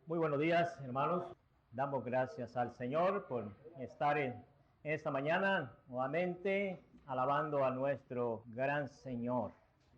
Muy buenos días, hermanos. Damos gracias al Señor por estar en esta mañana nuevamente alabando a nuestro gran Señor.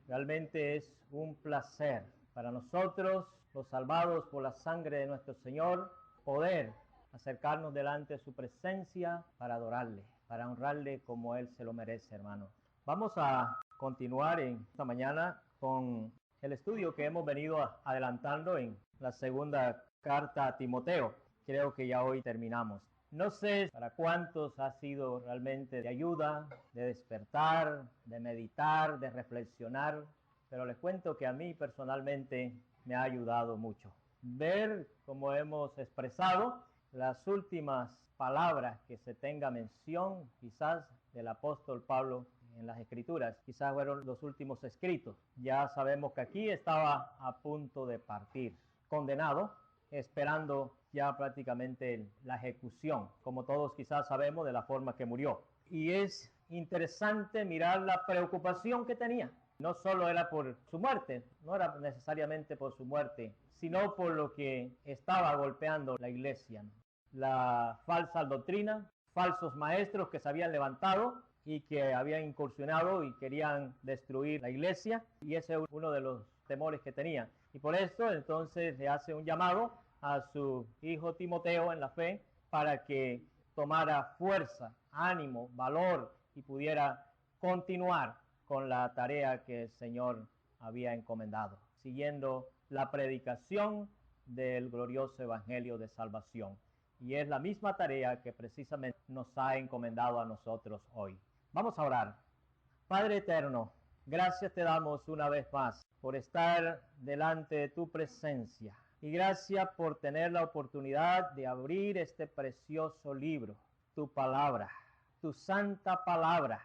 Realmente es un placer para nosotros, los salvados por la sangre de nuestro Señor, poder acercarnos delante de su presencia para adorarle, para honrarle como Él se lo merece, hermano. Vamos a continuar en esta mañana con el estudio que hemos venido adelantando en la segunda carta a Timoteo. Creo que ya hoy terminamos. No sé para cuántos ha sido realmente de ayuda, de despertar, de meditar, de reflexionar, pero les cuento que a mí personalmente me ha ayudado mucho. Ver cómo hemos expresado las últimas palabras que se tenga mención quizás del apóstol Pablo en las escrituras, quizás fueron los últimos escritos. Ya sabemos que aquí estaba a punto de partir, condenado, esperando ya prácticamente la ejecución, como todos quizás sabemos de la forma que murió. Y es interesante mirar la preocupación que tenía. No solo era por su muerte, no era necesariamente por su muerte, sino por lo que estaba golpeando la iglesia. La falsa doctrina, falsos maestros que se habían levantado y que habían incursionado y querían destruir la iglesia, y ese es uno de los temores que tenía. Y por eso entonces le hace un llamado a su hijo Timoteo en la fe para que tomara fuerza, ánimo, valor y pudiera continuar con la tarea que el Señor había encomendado, siguiendo la predicación del glorioso evangelio de salvación. Y es la misma tarea que precisamente nos ha encomendado a nosotros hoy. Vamos a orar. Padre eterno, gracias te damos una vez más por estar delante de tu presencia. Y gracias por tener la oportunidad de abrir este precioso libro, tu palabra, tu santa palabra.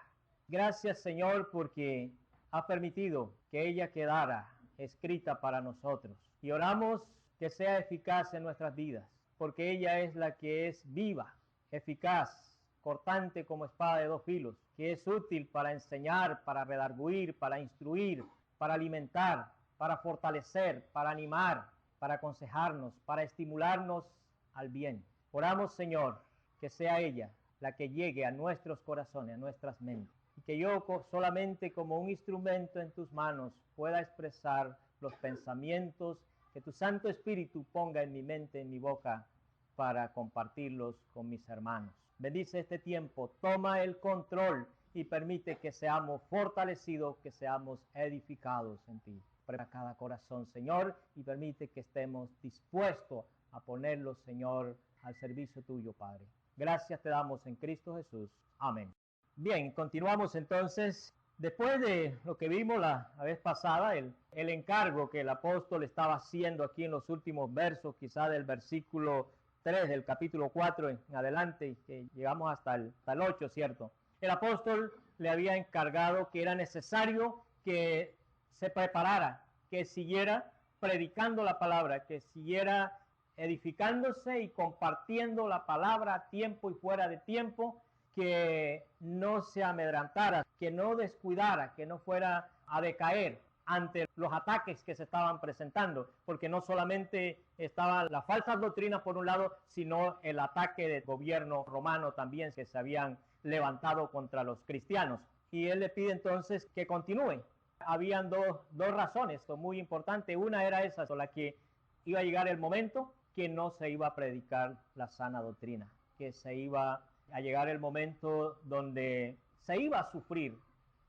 Gracias, Señor, porque has permitido que ella quedara escrita para nosotros. Y oramos que sea eficaz en nuestras vidas, porque ella es la que es viva, eficaz, cortante como espada de dos filos, que es útil para enseñar, para redarguir, para instruir, para alimentar, para fortalecer, para animar, para aconsejarnos, para estimularnos al bien. Oramos, Señor, que sea ella la que llegue a nuestros corazones, a nuestras mentes, y que yo solamente como un instrumento en tus manos pueda expresar los pensamientos que tu Santo Espíritu ponga en mi mente, en mi boca, para compartirlos con mis hermanos. Bendice este tiempo, toma el control y permite que seamos fortalecidos, que seamos edificados en ti. Prepara cada corazón, Señor, y permite que estemos dispuestos a ponerlos, Señor, al servicio tuyo, Padre. Gracias te damos en Cristo Jesús. Amén. Bien, continuamos entonces. Después de lo que vimos la vez pasada, el encargo que el apóstol estaba haciendo aquí en los últimos versos, quizá del versículo 3 del capítulo 4 en adelante, que llegamos hasta el 8, ¿cierto? El apóstol le había encargado que era necesario que se preparara, que siguiera predicando la palabra, que siguiera edificándose y compartiendo la palabra a tiempo y fuera de tiempo, que no se amedrantara, que no descuidara, que no fuera a decaer ante los ataques que se estaban presentando, porque no solamente estaban las falsas doctrinas por un lado, sino el ataque del gobierno romano también que se habían levantado contra los cristianos. Y él le pide entonces que continúe. Habían dos razones muy importantes. Una era esa, con la que iba a llegar el momento que no se iba a predicar la sana doctrina, que se iba a llegar el momento donde se iba a sufrir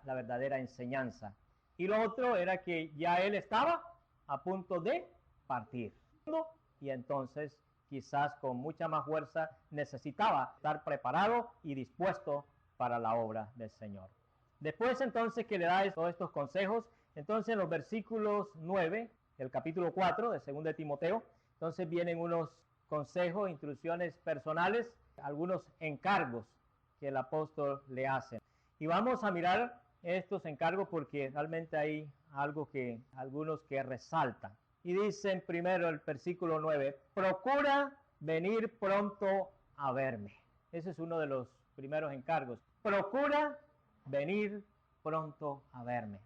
la verdadera enseñanza. Y lo otro era que ya él estaba a punto de partir. Y entonces quizás con mucha más fuerza necesitaba estar preparado y dispuesto para la obra del Señor. Después entonces que le da todos estos consejos, entonces en los versículos 9 del capítulo 4 de 2 de Timoteo, entonces vienen unos consejos, instrucciones personales, algunos encargos que el apóstol le hace. Y vamos a mirar estos encargos porque realmente hay algunos que resaltan. Y dicen primero el versículo 9, procura venir pronto a verme. Ese es uno de los primeros encargos. Procura venir pronto a verme.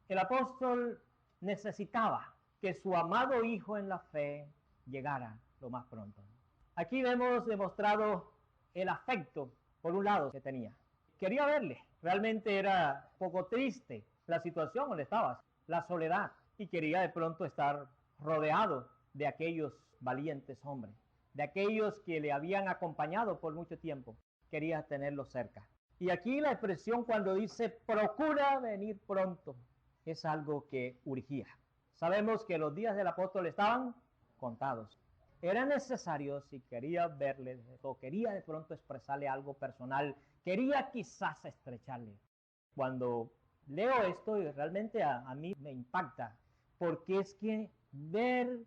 El apóstol necesitaba que su amado hijo en la fe llegara lo más pronto. Aquí vemos demostrado el afecto, por un lado, que tenía. Quería verle. Realmente era un poco triste la situación donde estabas, la soledad, y quería de pronto estar rodeado de aquellos valientes hombres, de aquellos que le habían acompañado por mucho tiempo. Quería tenerlos cerca. Y aquí la expresión cuando dice procura venir pronto es algo que urgía. Sabemos que los días del apóstol estaban contados. Era necesario, si quería verle o quería de pronto expresarle algo personal, quería quizás estrecharle. Cuando leo esto, realmente a mí me impacta, porque es que ver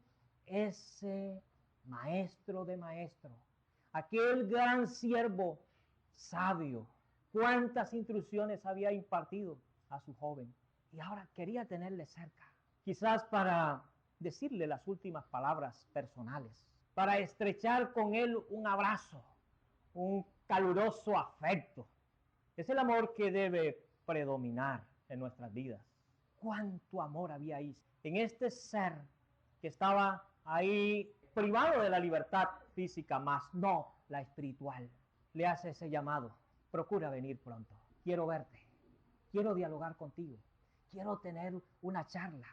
ese maestro de maestros, aquel gran siervo sabio, cuántas instrucciones había impartido a su joven, y ahora quería tenerle cerca, quizás para decirle las últimas palabras personales, para estrechar con él un abrazo, un caluroso afecto. Es el amor que debe predominar en nuestras vidas. Cuánto amor había ahí en este ser que estaba ahí privado de la libertad física, más no la espiritual. Le hace ese llamado: procura venir pronto, quiero verte, quiero dialogar contigo, quiero tener una charla.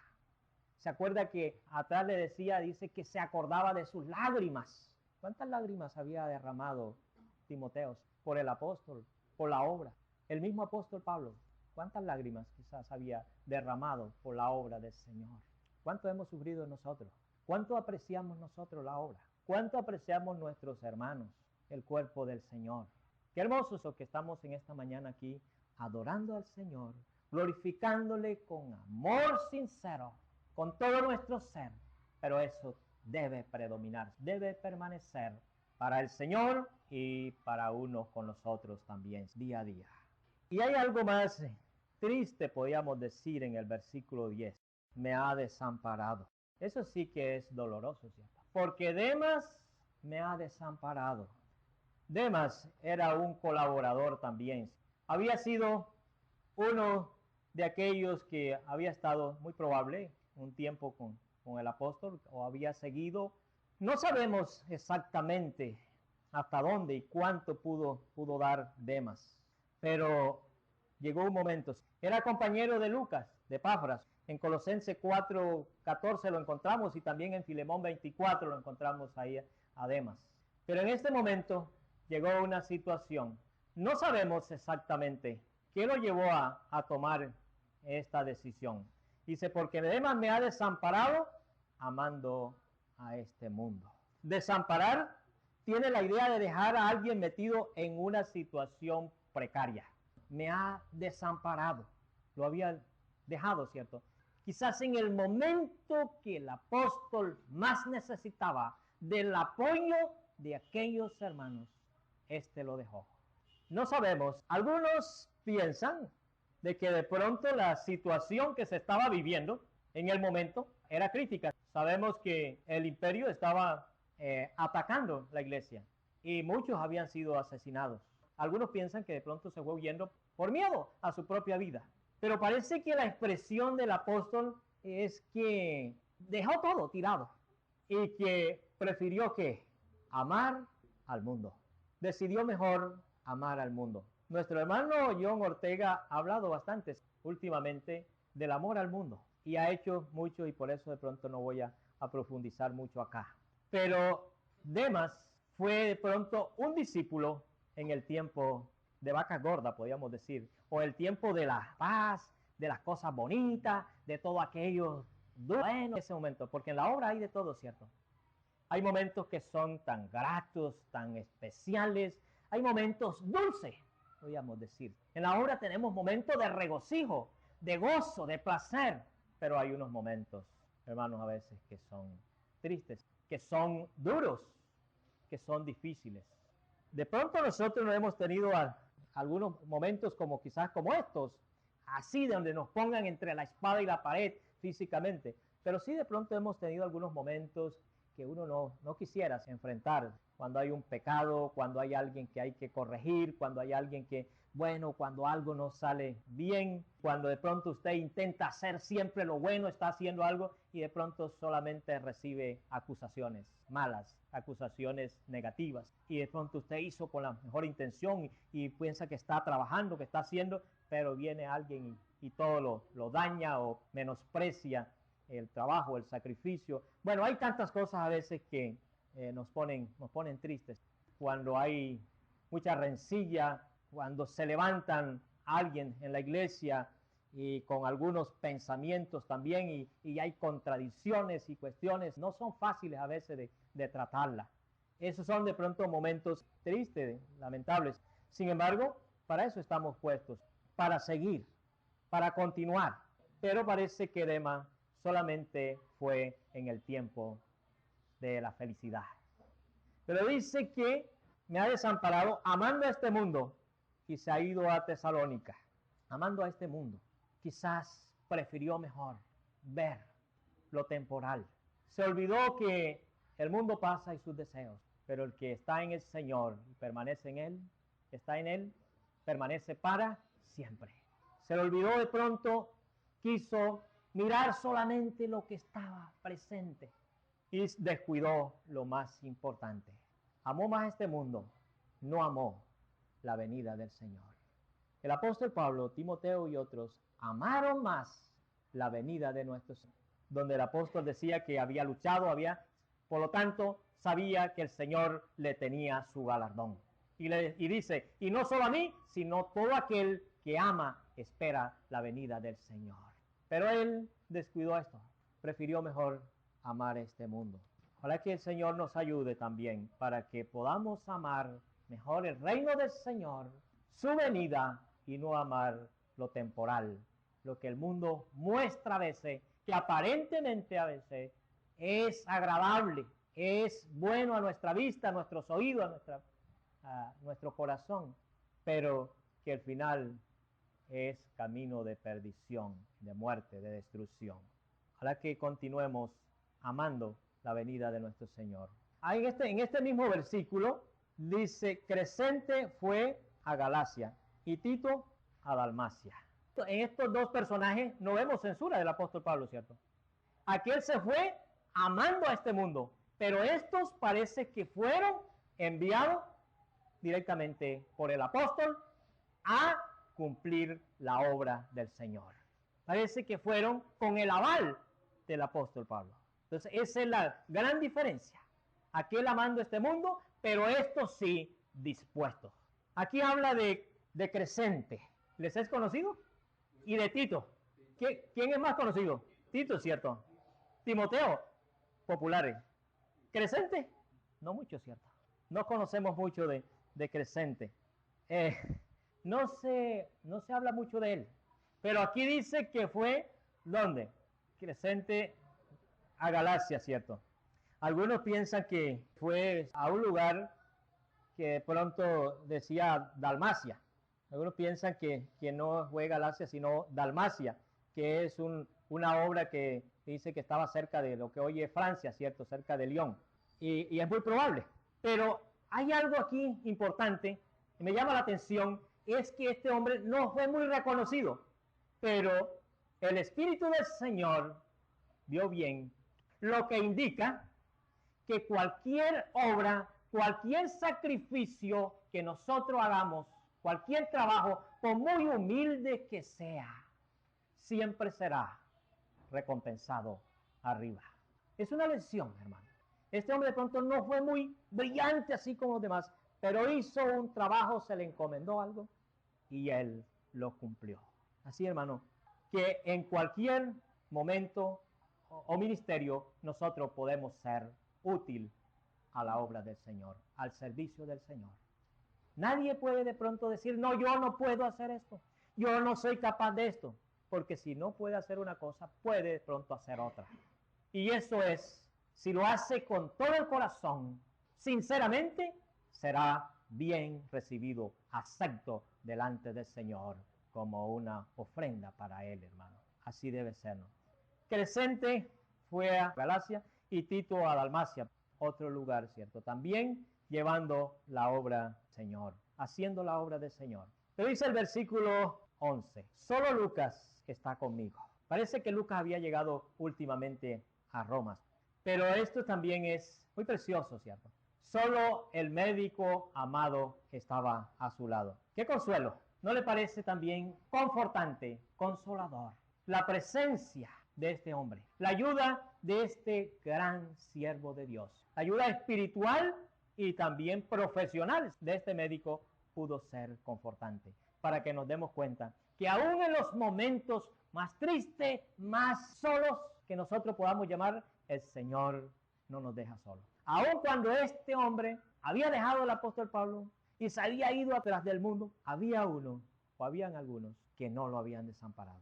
¿Se acuerda que atrás le decía, dice que se acordaba de sus lágrimas? ¿Cuántas lágrimas había derramado Timoteo por el apóstol, por la obra? El mismo apóstol Pablo, ¿cuántas lágrimas quizás había derramado por la obra del Señor? ¿Cuánto hemos sufrido nosotros? ¿Cuánto apreciamos nosotros la obra? ¿Cuánto apreciamos nuestros hermanos, el cuerpo del Señor? Qué hermosos los que estamos en esta mañana aquí adorando al Señor, glorificándole con amor sincero, con todo nuestro ser, pero eso debe predominar, debe permanecer para el Señor y para unos con los otros también, día a día. Y hay algo más triste, podríamos decir, en el versículo 10. Me ha desamparado. Eso sí que es doloroso, ¿cierto? Porque Demas me ha desamparado. Demas era un colaborador también. Había sido uno de aquellos que había estado, muy probable, un tiempo con el apóstol, o había seguido. No sabemos exactamente hasta dónde y cuánto pudo dar Demas, pero llegó un momento. Era compañero de Lucas, de Epafras. En Colosenses 4:14 lo encontramos, y también en Filemón 24 lo encontramos ahí a Demas. Pero en este momento llegó una situación. No sabemos exactamente qué lo llevó a tomar esta decisión. Dice, porque Demas me ha desamparado amando a este mundo. Desamparar tiene la idea de dejar a alguien metido en una situación precaria. Me ha desamparado. Lo había dejado, ¿cierto? Quizás en el momento que el apóstol más necesitaba del apoyo de aquellos hermanos, este lo dejó. No sabemos. Algunos piensan de que de pronto la situación que se estaba viviendo en el momento era crítica. Sabemos que el imperio estaba atacando la iglesia y muchos habían sido asesinados. Algunos piensan que de pronto se fue huyendo por miedo a su propia vida. Pero parece que la expresión del apóstol es que dejó todo tirado y que prefirió que amar al mundo. Decidió mejor amar al mundo. Nuestro hermano John Ortega ha hablado bastante últimamente del amor al mundo y ha hecho mucho, y por eso de pronto no voy a profundizar mucho acá. Pero Demas fue de pronto un discípulo en el tiempo de vaca gorda, podríamos decir, o el tiempo de la paz, de las cosas bonitas, de todo aquello bueno en ese momento, porque en la obra hay de todo, ¿cierto? Hay momentos que son tan gratos, tan especiales, hay momentos dulces, podríamos decir. En la obra tenemos momentos de regocijo, de gozo, de placer, pero hay unos momentos, hermanos, a veces que son tristes, que son duros, que son difíciles. De pronto nosotros no hemos tenido algunos momentos como quizás como estos, así de donde nos pongan entre la espada y la pared físicamente, pero sí de pronto hemos tenido algunos momentos que uno no quisiera enfrentar, cuando hay un pecado, cuando hay alguien que hay que corregir, cuando hay alguien que bueno cuando algo no sale bien, cuando de pronto usted intenta hacer siempre lo bueno, está haciendo algo y de pronto solamente recibe acusaciones malas, acusaciones negativas. Y de pronto usted hizo con la mejor intención y piensa que está trabajando, que está haciendo, pero viene alguien y todo lo daña o menosprecia el trabajo, el sacrificio. Bueno, hay tantas cosas a veces que nos ponen tristes. Cuando hay mucha rencilla, cuando se levantan alguien en la iglesia y con algunos pensamientos también y hay contradicciones y cuestiones, no son fáciles a veces de tratarla. Esos son de pronto momentos tristes, lamentables. Sin embargo, para eso estamos puestos, para seguir, para continuar. Pero parece que Demas solamente fue en el tiempo de la felicidad. Pero dice que me ha desamparado amando a este mundo y se ha ido a Tesalónica, amando a este mundo. Quizás prefirió mejor ver lo temporal. Se olvidó que el mundo pasa y sus deseos, pero el que está en el Señor y permanece en Él, está en Él, permanece para siempre. Se le olvidó de pronto, quiso mirar solamente lo que estaba presente y descuidó lo más importante. Amó más este mundo, no amó la venida del Señor. El apóstol Pablo, Timoteo y otros amaron más la venida de nuestro Señor, donde el apóstol decía que había luchado, por lo tanto, sabía que el Señor le tenía su galardón. Y dice, y no solo a mí, sino todo aquel que ama espera la venida del Señor. Pero él descuidó esto, prefirió mejor amar este mundo. Ojalá que el Señor nos ayude también para que podamos amar mejor el reino del Señor, su venida, y no amar lo temporal, lo que el mundo muestra a veces, que aparentemente a veces es agradable, es bueno a nuestra vista, a nuestros oídos, a nuestro corazón, pero que al final es camino de perdición, de muerte, de destrucción. Ojalá que continuemos amando la venida de nuestro Señor. En este mismo versículo dice, Crescente fue a Galacia y Tito a Dalmacia. En estos dos personajes no vemos censura del apóstol Pablo, ¿cierto? Aquel se fue amando a este mundo, pero estos parece que fueron enviados directamente por el apóstol a cumplir la obra del Señor. Parece que fueron con el aval del apóstol Pablo. Entonces, esa es la gran diferencia. Aquel amando este mundo, pero estos sí dispuestos. Aquí habla de Crescente. ¿Les es conocido? Y de Tito. ¿Quién es más conocido? Tito, ¿cierto? Timoteo, populares. Crescente, no mucho, ¿cierto? No conocemos mucho de Crescente. No se habla mucho de él. Pero aquí dice que fue, ¿dónde? Crescente a Galacia, ¿cierto? Algunos piensan que fue a un lugar que de pronto decía Dalmacia. Algunos piensan que no fue Galacia, sino Dalmacia, que es una obra que dice que estaba cerca de lo que hoy es Francia, ¿cierto? Cerca de Lyon. Y es muy probable. Pero hay algo aquí importante, que me llama la atención, es que este hombre no fue muy reconocido, pero el Espíritu del Señor vio bien, lo que indica que cualquier obra, cualquier sacrificio que nosotros hagamos, cualquier trabajo, por muy humilde que sea, siempre será recompensado arriba. Es una lección, hermano. Este hombre de pronto no fue muy brillante así como los demás, pero hizo un trabajo, se le encomendó algo y él lo cumplió. Así, hermano, que en cualquier momento o ministerio nosotros podemos ser útil a la obra del Señor, al servicio del Señor. Nadie puede de pronto decir, no, yo no puedo hacer esto, yo no soy capaz de esto, porque si no puede hacer una cosa, puede de pronto hacer otra. Y eso es, si lo hace con todo el corazón, sinceramente, será bien recibido, acepto delante del Señor como una ofrenda para Él, hermano. Así debe ser, ¿no? Crescente fue a Galacia y Tito a Dalmacia, otro lugar, ¿cierto? También llevando la obra del Señor, haciendo la obra del Señor. Pero dice el versículo 11, solo Lucas está conmigo. Parece que Lucas había llegado últimamente a Roma, pero esto también es muy precioso, ¿cierto? Solo el médico amado estaba a su lado. ¡Qué consuelo! ¿No le parece también confortante, consolador, la presencia de este hombre, la ayuda de este gran siervo de Dios, la ayuda espiritual y también profesional de este médico pudo ser confortante, para que nos demos cuenta que aún en los momentos más tristes, más solos que nosotros podamos llamar, el Señor no nos deja solos. Aun cuando este hombre había dejado al apóstol Pablo y se había ido atrás del mundo, había uno o habían algunos que no lo habían desamparado.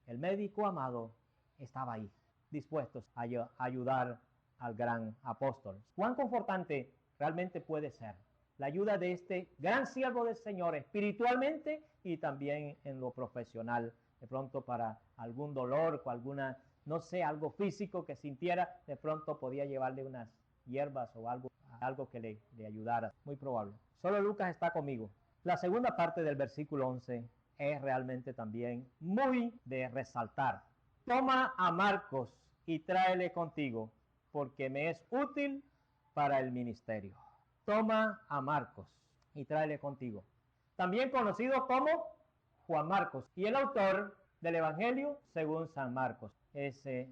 El médico amado estaba ahí, dispuestos a ayudar al gran apóstol. ¿Cuán confortante realmente puede ser la ayuda de este gran siervo del Señor espiritualmente y también en lo profesional? De pronto para algún dolor o alguna, no sé, algo físico que sintiera, de pronto podía llevarle unas hierbas o algo que le ayudara. Muy probable. Solo Lucas está conmigo. La segunda parte del versículo 11 es realmente también muy de resaltar. Toma a Marcos y tráele contigo, porque me es útil para el ministerio. Toma a Marcos y tráele contigo. También conocido como Juan Marcos, y el autor del Evangelio según San Marcos, este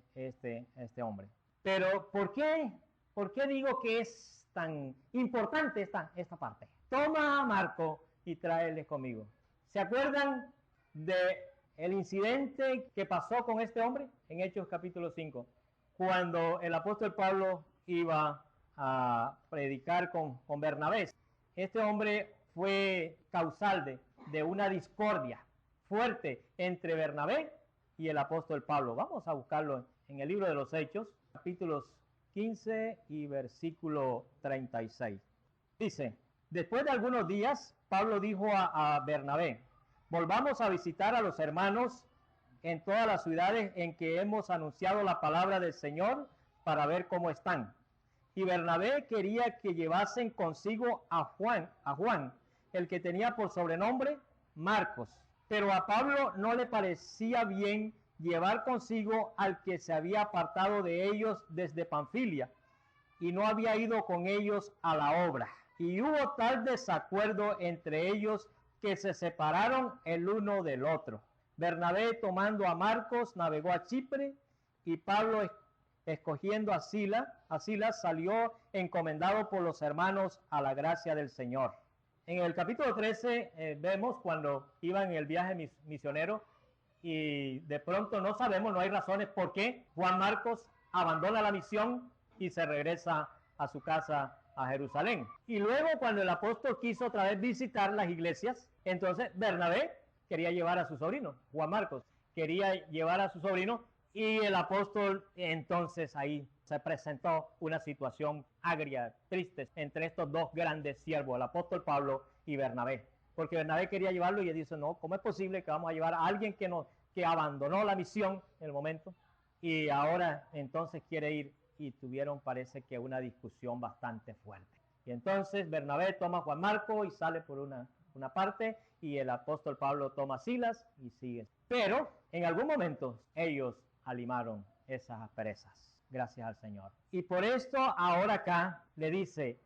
hombre. Pero ¿por qué digo que es tan importante esta parte? Toma a Marcos y tráele conmigo. ¿Se acuerdan de el incidente que pasó con este hombre en Hechos capítulo 5? Cuando el apóstol Pablo iba a predicar con Bernabé. Este hombre fue causal de una discordia fuerte entre Bernabé y el apóstol Pablo. Vamos a buscarlo en el libro de los Hechos, capítulos 15 y versículo 36. Dice, después de algunos días, Pablo dijo a Bernabé, volvamos a visitar a los hermanos en todas las ciudades en que hemos anunciado la palabra del Señor para ver cómo están. Y Bernabé quería que llevasen consigo a Juan, el que tenía por sobrenombre Marcos. Pero a Pablo no le parecía bien llevar consigo al que se había apartado de ellos desde Panfilia y no había ido con ellos a la obra. Y hubo tal desacuerdo entre ellos que se separaron el uno del otro. Bernabé, tomando a Marcos, navegó a Chipre, y Pablo, escogiendo a Silas, salió encomendado por los hermanos a la gracia del Señor. En el capítulo 13 vemos cuando iban en el viaje misionero y de pronto no sabemos, no hay razones por qué Juan Marcos abandona la misión y se regresa a su casa a Jerusalén. Y luego cuando el apóstol quiso otra vez visitar las iglesias, entonces Bernabé quería llevar a su sobrino, Juan Marcos quería llevar a su sobrino, y el apóstol entonces ahí se presentó una situación agria, triste, entre estos dos grandes siervos, el apóstol Pablo y Bernabé. Porque Bernabé quería llevarlo y él dice, no, ¿cómo es posible que vamos a llevar a alguien que abandonó la misión en el momento y ahora entonces quiere ir? Y tuvieron, parece que, una discusión bastante fuerte. Y entonces Bernabé toma a Juan Marco y sale por una parte, y el apóstol Pablo toma a Silas y sigue. Pero en algún momento ellos alimaron esas asperezas, gracias al Señor. Y por esto ahora acá le dice,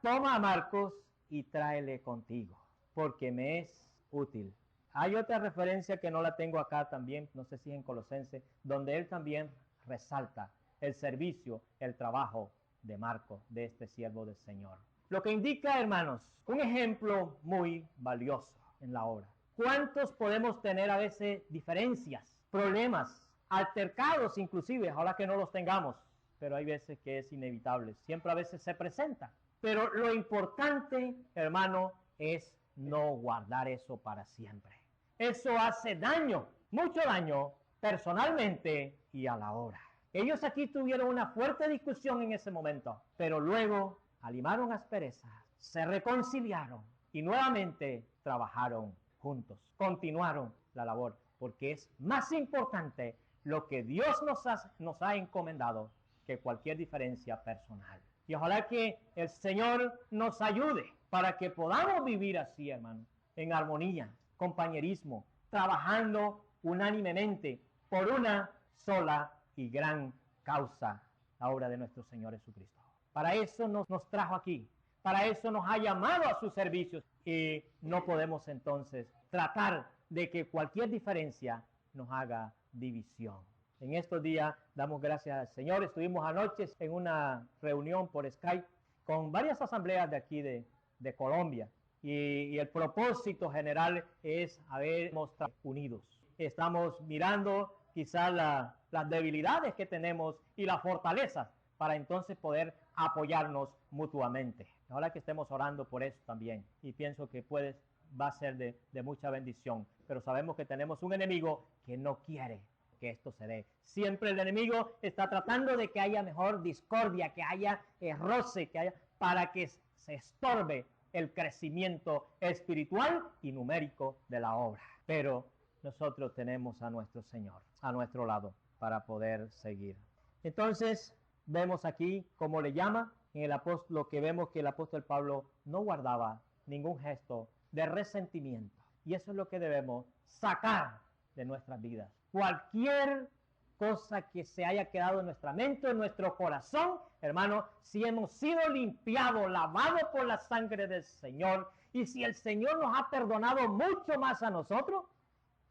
toma a Marcos y tráele contigo, porque me es útil. Hay otra referencia que no la tengo acá también, no sé si es en Colosenses, donde él también resalta el servicio, el trabajo de Marcos, de este siervo del Señor. Lo que indica, hermanos, un ejemplo muy valioso en la obra. ¿Cuántos podemos tener a veces diferencias, problemas, altercados inclusive, ojalá que no los tengamos, pero hay veces que es inevitable, siempre a veces se presenta. Pero lo importante, hermano, es no guardar eso para siempre. Eso hace daño, mucho daño, personalmente y a la obra. Ellos aquí tuvieron una fuerte discusión en ese momento, pero luego alimaron asperezas, se reconciliaron y nuevamente trabajaron juntos, continuaron la labor, porque es más importante lo que Dios nos ha encomendado que cualquier diferencia personal. Y ojalá que el Señor nos ayude para que podamos vivir así, hermano, en armonía, compañerismo, trabajando unánimemente por una sola y gran causa, la obra de nuestro Señor Jesucristo. Para eso nos trajo aquí, para eso nos ha llamado a sus servicios, y no podemos entonces tratar de que cualquier diferencia nos haga división. En estos días damos gracias al Señor. Estuvimos anoche en una reunión por Skype con varias asambleas de aquí de Colombia, y el propósito general es habernos unidos. Estamos mirando quizás las debilidades que tenemos y las fortalezas para entonces poder apoyarnos mutuamente. Ahora que estemos orando por eso también, y pienso que va a ser de mucha bendición, pero sabemos que tenemos un enemigo que no quiere que esto se dé. Siempre el enemigo está tratando de que haya mejor discordia, que haya roce, para que se estorbe el crecimiento espiritual y numérico de la obra. Pero nosotros tenemos a nuestro Señor a nuestro lado para poder seguir. Entonces vemos aquí cómo le llama en el apóstol, lo que vemos que el apóstol Pablo no guardaba ningún gesto de resentimiento, y eso es lo que debemos sacar de nuestras vidas. Cualquier cosa que se haya quedado en nuestra mente, en nuestro corazón, hermano, si hemos sido limpiados, lavados por la sangre del Señor, y si el Señor nos ha perdonado mucho más a nosotros,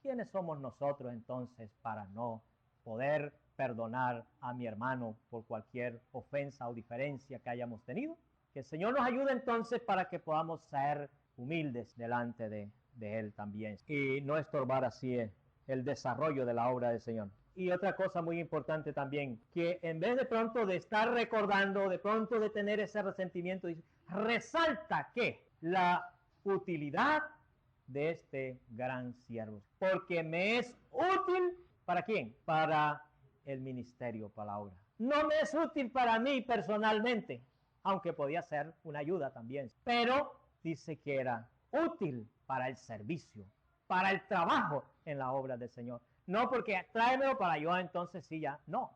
¿quiénes somos nosotros entonces para no poder perdonar a mi hermano por cualquier ofensa o diferencia que hayamos tenido? Que el Señor nos ayude entonces para que podamos ser humildes delante de Él también, y no estorbar así el desarrollo de la obra del Señor. Y otra cosa muy importante también, que en vez de pronto de estar recordando, de pronto de tener ese resentimiento, resalta que la utilidad de este gran siervo, porque me es útil, ¿para quién? Para el ministerio, para la obra. No me es útil para mí personalmente, aunque podía ser una ayuda también, pero dice que era útil para el servicio, para el trabajo en la obra del Señor. No porque tráemelo para yo entonces sí ya, no.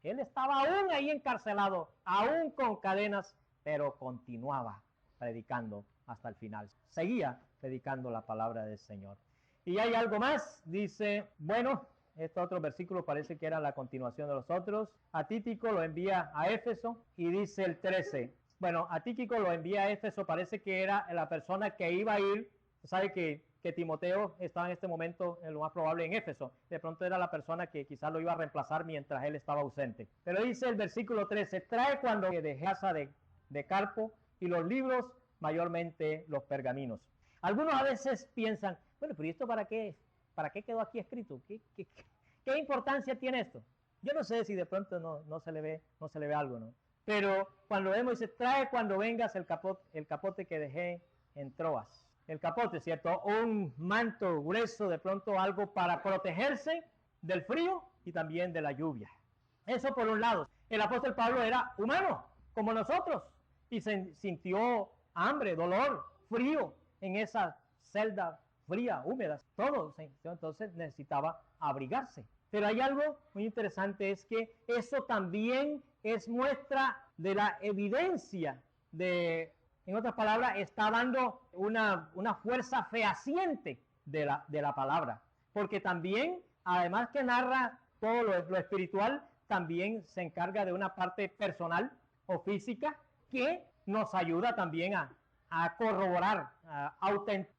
Él estaba aún ahí encarcelado, aún con cadenas, pero continuaba predicando hasta el final. Seguía predicando la palabra del Señor. Y hay algo más, dice, bueno, este otro versículo parece que era la continuación de los otros. A Tíquico lo envía a Éfeso, y dice el 13. Bueno, a Tíquico lo envía a Éfeso, parece que era la persona que iba a ir. Sabe que Timoteo estaba en este momento, lo más probable, en Éfeso. De pronto era la persona que quizás lo iba a reemplazar mientras él estaba ausente. Pero dice el versículo 13, trae cuando de casa de Carpo y los libros, mayormente los pergaminos. Algunos a veces piensan, bueno, pero ¿y esto para qué? ¿Para qué quedó aquí escrito? ¿Qué importancia tiene esto? Yo no sé si de pronto no se le ve algo, ¿no? Pero cuando vemos, dice, trae cuando vengas el capote que dejé en Troas. El capote, ¿cierto? Un manto grueso, de pronto algo para protegerse del frío y también de la lluvia. Eso por un lado. El apóstol Pablo era humano, como nosotros, y sintió hambre, dolor, frío en esa celda fría, húmeda, todo. Entonces necesitaba abrigarse. Pero hay algo muy interesante, es que eso también es muestra de la evidencia de, en otras palabras, está dando una fuerza fehaciente de la palabra. Porque también, además que narra todo lo espiritual, también se encarga de una parte personal o física que nos ayuda también a corroborar, a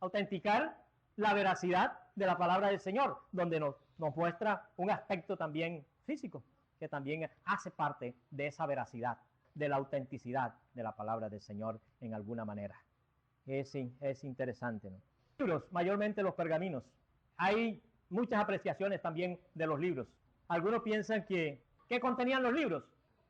autenticar la veracidad de la palabra del Señor, donde nos muestra un aspecto también físico, que también hace parte de esa veracidad, de la autenticidad de la palabra del Señor en alguna manera. Es interesante, ¿no? Libros, mayormente los pergaminos. Hay muchas apreciaciones también de los libros. Algunos piensan ¿qué contenían los libros?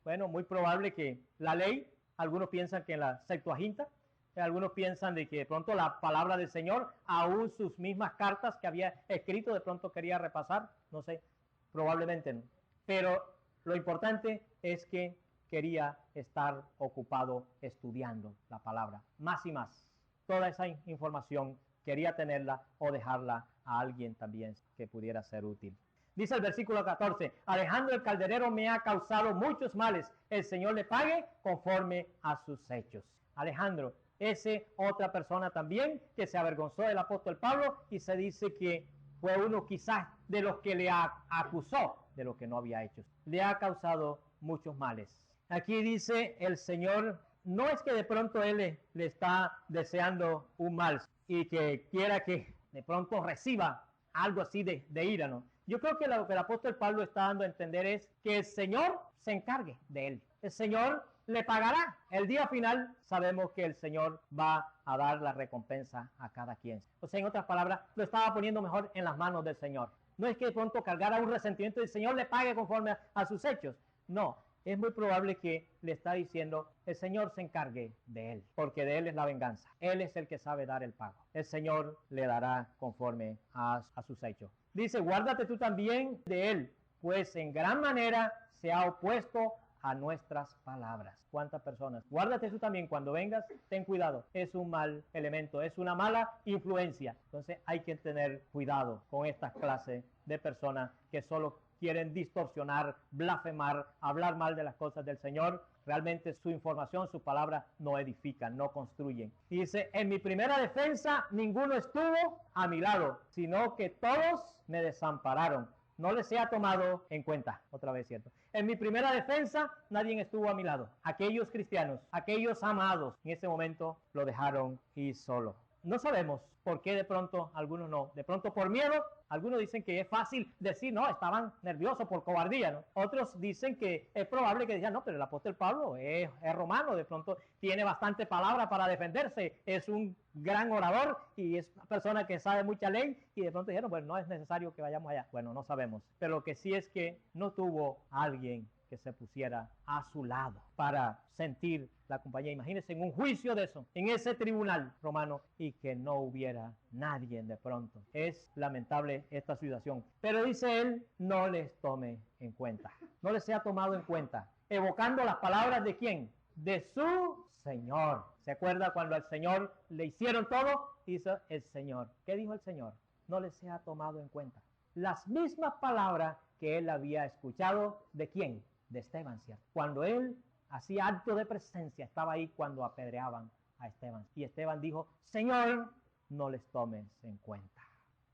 Bueno, muy probable que la ley, algunos piensan que la Septuaginta, algunos piensan de que de pronto la palabra del Señor, aún sus mismas cartas que había escrito, de pronto quería repasar, no sé, probablemente no. Pero lo importante es que quería estar ocupado estudiando la palabra, más y más. Toda esa información quería tenerla o dejarla a alguien también que pudiera ser útil. Dice el versículo 14, Alejandro el calderero me ha causado muchos males, el Señor le pague conforme a sus hechos. Alejandro, ese otra persona también que se avergonzó del apóstol Pablo y se dice que fue uno quizás de los que le acusó de lo que no había hecho. Le ha causado muchos males. Aquí dice el Señor, no es que de pronto Él le está deseando un mal y que quiera que de pronto reciba algo así de ira, ¿no? Yo creo que lo que el apóstol Pablo está dando a entender es que el Señor se encargue de él. El Señor le pagará. El día final sabemos que el Señor va a dar la recompensa a cada quien. O sea, en otras palabras, lo estaba poniendo mejor en las manos del Señor. No es que de pronto cargara un resentimiento y el Señor le pague conforme a sus hechos. No, es muy probable que le está diciendo, el Señor se encargue de él, porque de él es la venganza. Él es el que sabe dar el pago. El Señor le dará conforme a sus hechos. Dice, guárdate tú también de él, pues en gran manera se ha opuesto a nuestras palabras. ¿Cuántas personas? Guárdate tú también cuando vengas, ten cuidado. Es un mal elemento, es una mala influencia. Entonces hay que tener cuidado con estas clases de personas que solo quieren distorsionar, blasfemar, hablar mal de las cosas del Señor. Realmente su información, sus palabras no edifican, no construyen. Y dice, en mi primera defensa ninguno estuvo a mi lado, sino que todos me desampararon. No les he tomado en cuenta, otra vez cierto. En mi primera defensa nadie estuvo a mi lado. Aquellos cristianos, aquellos amados, en ese momento lo dejaron ir solo. No sabemos por qué de pronto algunos no. De pronto por miedo, algunos dicen que es fácil decir, no, estaban nerviosos por cobardía, ¿no? Otros dicen que es probable que digan, no, pero el apóstol Pablo es romano, de pronto tiene bastante palabra para defenderse, es un gran orador y es una persona que sabe mucha ley, y de pronto dijeron, bueno, no es necesario que vayamos allá. Bueno, no sabemos, pero lo que sí es que no tuvo alguien que se pusiera a su lado para sentir la compañía. Imagínense en un juicio de eso, en ese tribunal romano, y que no hubiera nadie de pronto. Es lamentable esta situación. Pero dice él, no les tome en cuenta. No les sea tomado en cuenta. Evocando las palabras de ¿quién? De su Señor. ¿Se acuerda cuando al Señor le hicieron todo? Hizo el Señor. ¿Qué dijo el Señor? No les sea tomado en cuenta. Las mismas palabras que él había escuchado, ¿de quién? De Esteban, ¿cierto? Cuando él hacía acto de presencia, estaba ahí cuando apedreaban a Esteban. Y Esteban dijo, Señor, no les tomes en cuenta.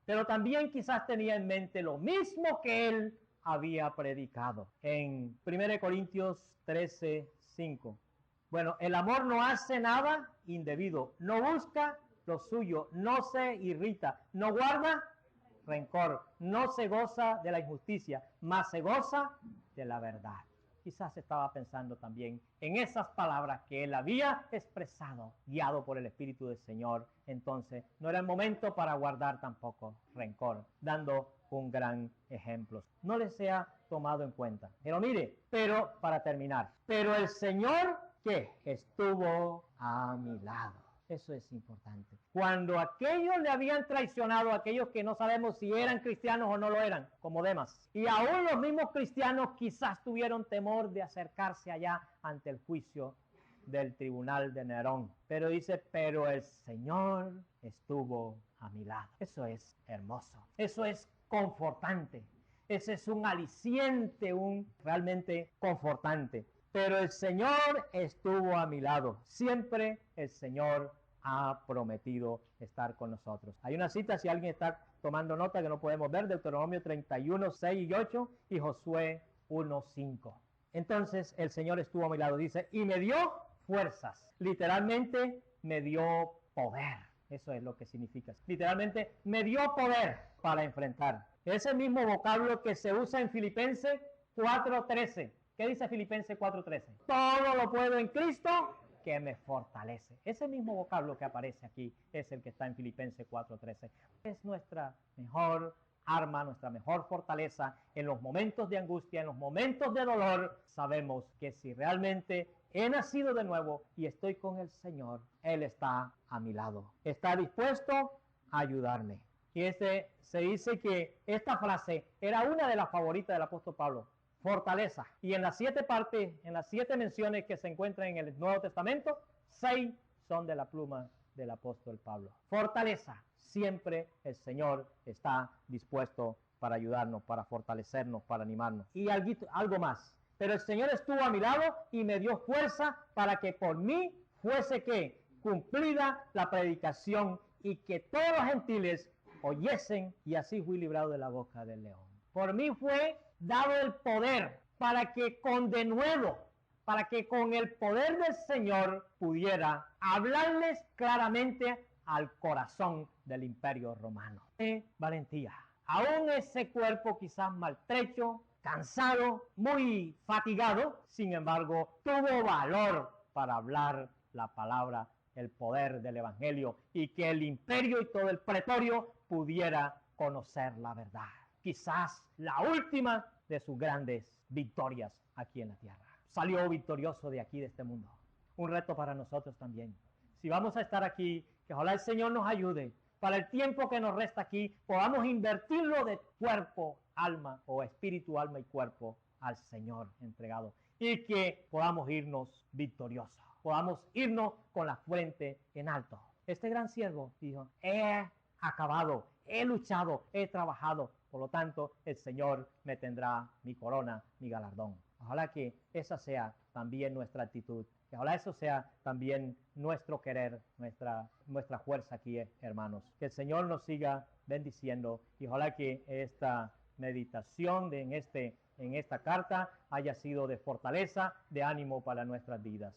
Pero también quizás tenía en mente lo mismo que él había predicado en 1 Corintios 13:5. Bueno, el amor no hace nada indebido, no busca lo suyo, no se irrita, no guarda rencor, no se goza de la injusticia, mas se goza de la verdad. Quizás estaba pensando también en esas palabras que él había expresado, guiado por el Espíritu del Señor. Entonces, no era el momento para guardar tampoco rencor, dando un gran ejemplo. No les sea tomado en cuenta. Pero mire, pero para terminar, pero el Señor, ¿qué? Estuvo a mi lado. Eso es importante. Cuando aquellos le habían traicionado, aquellos que no sabemos si eran cristianos o no lo eran, como Demas, y aún los mismos cristianos quizás tuvieron temor de acercarse allá ante el juicio del tribunal de Nerón. Pero dice, pero el Señor estuvo a mi lado. Eso es hermoso. Eso es confortante. Ese es un aliciente, un realmente confortante. Pero el Señor estuvo a mi lado. Siempre el Señor ha prometido estar con nosotros. Hay una cita, si alguien está tomando nota que no podemos ver, Deuteronomio 31, 6 y 8 y Josué 1, 5. Entonces el Señor estuvo a mi lado, dice, y me dio fuerzas. Literalmente me dio poder. Eso es lo que significa. Literalmente me dio poder para enfrentar. Ese mismo vocablo que se usa en Filipenses 4:13. ¿Qué dice Filipenses 4:13? Todo lo puedo en Cristo que me fortalece. Ese mismo vocablo que aparece aquí es el que está en Filipenses 4:13. Es nuestra mejor arma, nuestra mejor fortaleza en los momentos de angustia, en los momentos de dolor. Sabemos que si realmente he nacido de nuevo y estoy con el Señor, Él está a mi lado. Está dispuesto a ayudarme. Y se dice que esta frase era una de las favoritas del apóstol Pablo. Fortaleza. Y en las 7 partes, en las 7 menciones que se encuentran en el Nuevo Testamento, 6 son de la pluma del apóstol Pablo. Fortaleza. Siempre el Señor está dispuesto para ayudarnos, para fortalecernos, para animarnos. Y algo más. Pero el Señor estuvo a mi lado y me dio fuerza para que por mí fuese que cumplida la predicación y que todos los gentiles oyesen, y así fui librado de la boca del león. Por mí fue dado el poder para que con denuedo, para que con el poder del Señor pudiera hablarles claramente al corazón del imperio romano. Valentía. Aún ese cuerpo quizás maltrecho, cansado, muy fatigado, sin embargo, tuvo valor para hablar la palabra, el poder del evangelio, y que el imperio y todo el pretorio pudiera conocer la verdad. Quizás la última de sus grandes victorias aquí en la tierra. Salió victorioso de aquí, de este mundo. Un reto para nosotros también. Si vamos a estar aquí, que ojalá el Señor nos ayude. Para el tiempo que nos resta aquí, podamos invertirlo de cuerpo, alma, o espíritu, alma y cuerpo al Señor entregado. Y que podamos irnos victoriosos. Podamos irnos con la frente en alto. Este gran siervo dijo, he acabado, he luchado, he trabajado. Por lo tanto, el Señor me tendrá mi corona, mi galardón. Ojalá que esa sea también nuestra actitud. Que ojalá eso sea también nuestro querer, nuestra fuerza aquí, hermanos. Que el Señor nos siga bendiciendo y ojalá que esta meditación en esta carta haya sido de fortaleza, de ánimo para nuestras vidas.